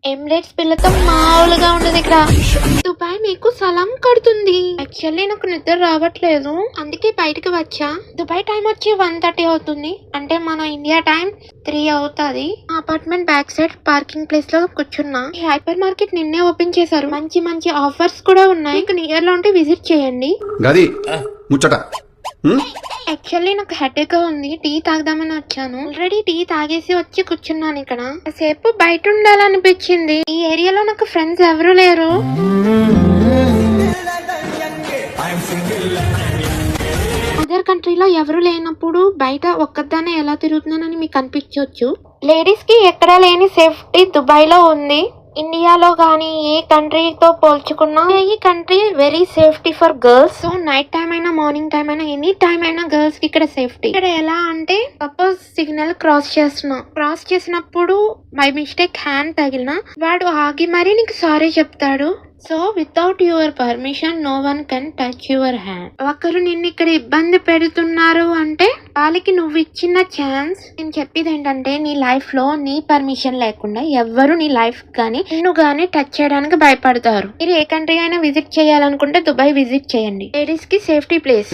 Emirates పిల్లతో మామూలుగా ఉండదు ఇక్కడ. దుబాయ్ మీకు సలాం కడుతుంది. యాక్చువల్లీ నాకు నిద్ర రావట్లేదు, అందుకే బయటకు వచ్చా. దుబాయ్ టైం వచ్చి 1:30 అవుతుంది, అంటే మన ఇండియా టైం 3 అవుతుంది. Apartment back side parking place లో కూర్చున్నా. ఈ హైపర్ మార్కెట్ నిన్నే ఓపెన్ చేశారు, మంచి మంచి ఆఫర్స్ కూడా ఉన్నాయి. మీకు నియర్ లో ఉంటే విజిట్ చేయండి. యాక్చువల్లీ నాకు హెడేక్ గా ఉంది, టీ తాగదామని వచ్చాను. ఆల్రెడీ టీ తాగేసి వచ్చి కూర్చున్నాను ఇక్కడ. కాసేపు బయట ఉండాలనిపించింది. ఈ ఏరియాలో నాకు ఫ్రెండ్స్ ఎవరు లేరు. అదర్ కంట్రీలో ఎవరు లేనప్పుడు బయట ఒక్కదానే ఎలా తిరుగుతున్నానని మీకు అనిపించవచ్చు. లేడీస్ కి ఎక్కడా లేని సేఫ్టీ దుబాయ్ లో ఉంది. ఇండియాలో గానీ ఏ కంట్రీతో పోల్చుకున్నా ఈ country very safety for girls. So night time అయినా మార్నింగ్ టైం అయినా ఎనీ టైం అయినా గర్ల్స్ కి ఇక్కడ సేఫ్టీ. ఇక్కడ ఎలా అంటే సపోజ్ సిగ్నల్ క్రాస్ చేసినప్పుడు బై మిస్టేక్ హ్యాండ్ తగిలినా వాడు ఆగి మరీ నీకు సారీ చెప్తాడు. So without your permission no one can touch your hand. ఒకరు నిన్ను ఇక్కడ ఇబ్బంది పెడుతున్నారు అంటే వాళ్ళకి నువ్వు ఇచ్చిన ఛాన్స్. నేను చెప్పేది ఏంటంటే నీ లైఫ్ లో నీ పర్మిషన్ లేకుండా ఎవ్వరు నీ లైఫ్ గానీ నిన్ను గానీ టచ్ చేయడానికి భయపడతారు. మీరు ఏ కంట్రీ అయినా విజిట్ చేయాలనుకుంటే దుబాయ్ విజిట్ చేయండి. లేడీస్ కి సేఫ్టీ ప్లేస్.